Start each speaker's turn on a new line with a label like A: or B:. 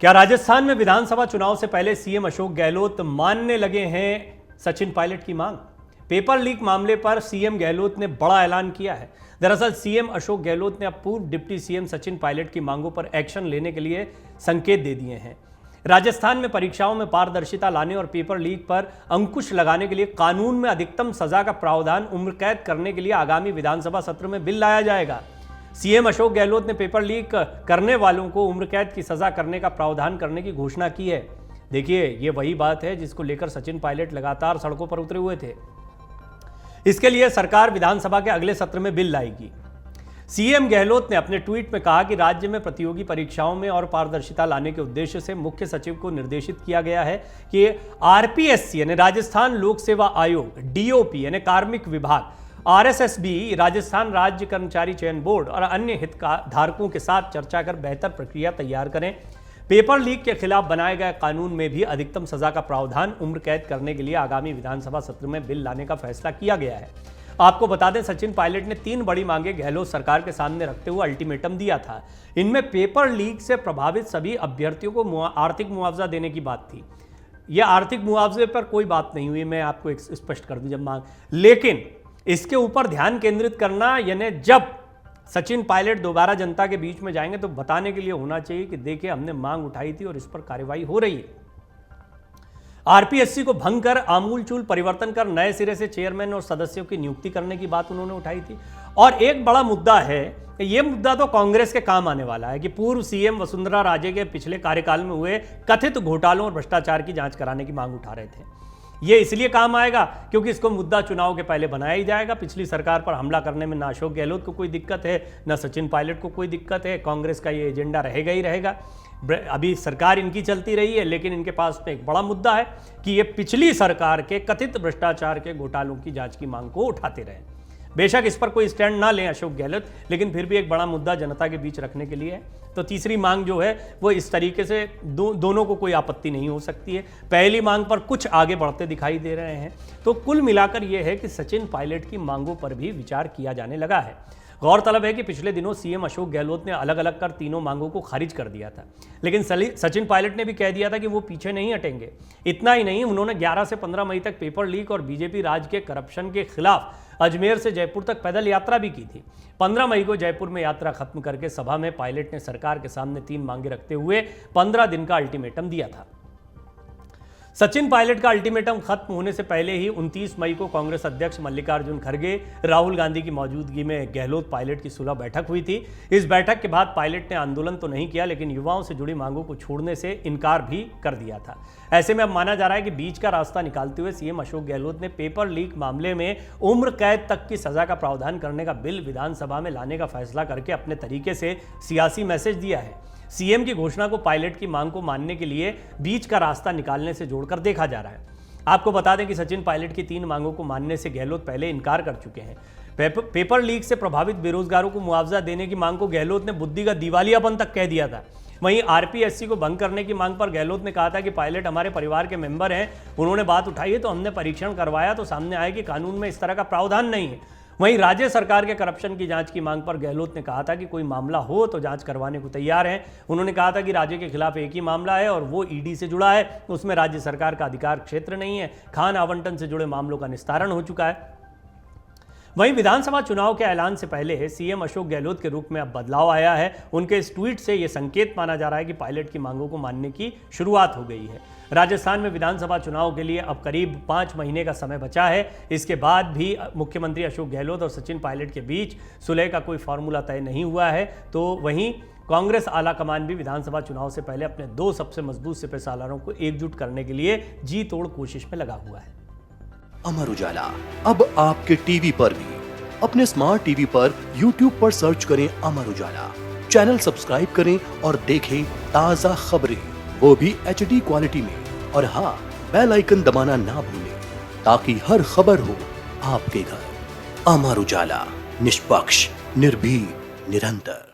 A: क्या राजस्थान में विधानसभा चुनाव से पहले सीएम अशोक गहलोत मानने लगे हैं सचिन पायलट की मांग? पेपर लीक मामले पर सीएम गहलोत ने बड़ा ऐलान किया है। दरअसल सीएम अशोक गहलोत ने अब पूर्व डिप्टी सीएम सचिन पायलट की मांगों पर एक्शन लेने के लिए संकेत दे दिए हैं। राजस्थान में परीक्षाओं में पारदर्शिता लाने और पेपर लीक पर अंकुश लगाने के लिए कानून में अधिकतम सजा का प्रावधान उम्र कैद करने के लिए आगामी विधानसभा सत्र में बिल लाया जाएगा। सीएम अशोक गहलोत ने पेपर लीक करने वालों को उम्र कैद की सजा करने का प्रावधान करने की घोषणा की है। देखिए, ये वही बात है जिसको लेकर सचिन पायलट लगातार सड़कों पर उतरे हुए थे। इसके लिए सरकार विधानसभा के अगले सत्र में बिल लाएगी। सीएम गहलोत ने अपने ट्वीट में कहा कि राज्य में प्रतियोगी परीक्षाओं में और पारदर्शिता लाने के उद्देश्य से मुख्य सचिव को निर्देशित किया गया है कि आरपीएससी यानी राजस्थान लोक सेवा आयोग, डीओपी यानी कार्मिक विभाग, आरएसएसबी राजस्थान राज्य कर्मचारी चयन बोर्ड और अन्य हितधारकों के साथ चर्चा कर बेहतर प्रक्रिया तैयार करें। पेपर लीक के खिलाफ बनाए गए कानून में भी अधिकतम सजा का प्रावधान उम्र कैद करने के लिए आगामी विधानसभा सत्र में बिल लाने का फैसला किया गया है। आपको बता दें, सचिन पायलट ने 3 बड़ी मांगे गहलोत सरकार के सामने रखते हुए अल्टीमेटम दिया था। इनमें पेपर लीक से प्रभावित सभी अभ्यर्थियों को आर्थिक मुआवजा देने की बात थी। यह आर्थिक मुआवजे पर कोई बात नहीं हुई, मैं आपको स्पष्ट कर दूं जब मांग, लेकिन इसके ऊपर ध्यान केंद्रित करना, यानी जब सचिन पायलट दोबारा जनता के बीच में जाएंगे तो बताने के लिए होना चाहिए कि देखिए, हमने मांग उठाई थी और इस पर कार्रवाई हो रही है। आरपीएससी को भंग कर आमूलचूल परिवर्तन कर नए सिरे से चेयरमैन और सदस्यों की नियुक्ति करने की बात उन्होंने उठाई थी। और एक बड़ा मुद्दा है, यह मुद्दा तो कांग्रेस के काम आने वाला है कि पूर्व सीएम वसुंधरा राजे के पिछले कार्यकाल में हुए कथित घोटालों और भ्रष्टाचार की जांच कराने की मांग उठा रहे थे। ये इसलिए काम आएगा क्योंकि इसको मुद्दा चुनाव के पहले बनाया ही जाएगा। पिछली सरकार पर हमला करने में ना अशोक गहलोत को कोई दिक्कत है, ना सचिन पायलट को कोई दिक्कत है। कांग्रेस का ये एजेंडा रहेगा ही रहेगा। अभी सरकार इनकी चलती रही है, लेकिन इनके पास में एक बड़ा मुद्दा है कि ये पिछली सरकार के कथित भ्रष्टाचार के घोटालों की जांच की मांग को उठाते रहे। बेशक इस पर कोई स्टैंड ना लें अशोक गहलोत, लेकिन फिर भी एक बड़ा मुद्दा जनता के बीच रखने के लिए है। तो तीसरी मांग जो है वो इस तरीके से दोनों को कोई आपत्ति नहीं हो सकती है। पहली मांग पर कुछ आगे बढ़ते दिखाई दे रहे हैं। तो कुल मिलाकर यह है कि सचिन पायलट की मांगों पर भी विचार किया जाने लगा है। गौरतलब है कि पिछले दिनों सीएम अशोक गहलोत ने अलग अलग कर तीनों मांगों को खारिज कर दिया था, लेकिन सचिन पायलट ने भी कह दिया था कि वो पीछे नहीं हटेंगे। इतना ही नहीं, उन्होंने 11 से 15 मई तक पेपर लीक और बीजेपी राज के करप्शन के खिलाफ अजमेर से जयपुर तक पैदल यात्रा भी की थी। 15 मई को जयपुर में यात्रा खत्म करके सभा में पायलट ने सरकार के सामने 3 मांगे रखते हुए 15 दिन का अल्टीमेटम दिया था। सचिन पायलट का अल्टीमेटम खत्म होने से पहले ही 29 मई को कांग्रेस अध्यक्ष मल्लिकार्जुन खड़गे, राहुल गांधी की मौजूदगी में गहलोत पायलट की सुलह बैठक हुई थी। इस बैठक के बाद पायलट ने आंदोलन तो नहीं किया, लेकिन युवाओं से जुड़ी मांगों को छोड़ने से इनकार भी कर दिया था। ऐसे में अब माना जा रहा है कि बीच का रास्ता निकालते हुए सीएम अशोक गहलोत ने पेपर लीक मामले में उम्र कैद तक की सजा का प्रावधान करने का बिल विधानसभा में लाने का फैसला करके अपने तरीके से सियासी मैसेज दिया है। सीएम की घोषणा को पायलट की मांग को मानने के लिए बीच का रास्ता निकालने से जोड़कर देखा जा रहा है। आपको बता दें कि सचिन पायलट की 3 मांगों को मानने से गहलोत पहले इनकार कर चुके हैं। पेपर लीक से प्रभावित बेरोजगारों को मुआवजा देने की मांग को गहलोत ने बुद्धि का दिवालियापन तक कह दिया था। वहीं आरपीएससी को भंग करने की मांग पर गहलोत ने कहा था कि पायलट हमारे परिवार के मेंबर हैं, उन्होंने बात उठाई है तो हमने परीक्षण करवाया तो सामने आया कि कानून में इस तरह का प्रावधान नहीं है। वहीं राज्य सरकार के करप्शन की जांच की मांग पर गहलोत ने कहा था कि कोई मामला हो तो जांच करवाने को तैयार हैं। उन्होंने कहा था कि राज्य के खिलाफ एक ही मामला है और वो ईडी से जुड़ा है, उसमें राज्य सरकार का अधिकार क्षेत्र नहीं है। खान आवंटन से जुड़े मामलों का निस्तारण हो चुका है। वहीं विधानसभा चुनाव के ऐलान से पहले सीएम अशोक गहलोत के रूप में अब बदलाव आया है। उनके इस ट्वीट से यह संकेत माना जा रहा है कि पायलट की मांगों को मानने की शुरुआत हो गई है। राजस्थान में विधानसभा चुनाव के लिए अब करीब 5 महीने का समय बचा है। इसके बाद भी मुख्यमंत्री अशोक गहलोत और सचिन पायलट के बीच सुलह का कोई फॉर्मूला तय नहीं हुआ है। तो वहीं कांग्रेस आला कमान भी विधानसभा चुनाव से पहले अपने 2 सबसे मजबूत सिपहसालारों को एकजुट करने के लिए जी तोड़ कोशिश में लगा हुआ है।
B: अमर उजाला अब आपके टीवी पर भी। अपने स्मार्ट टीवी पर YouTube पर सर्च करें अमर उजाला, चैनल सब्सक्राइब करें और देखें ताजा खबरें, वो भी HD क्वालिटी में। और हाँ, बेल आइकन दबाना ना भूलें ताकि हर खबर हो आपके घर। अमर उजाला, निष्पक्ष, निर्भीक, निरंतर।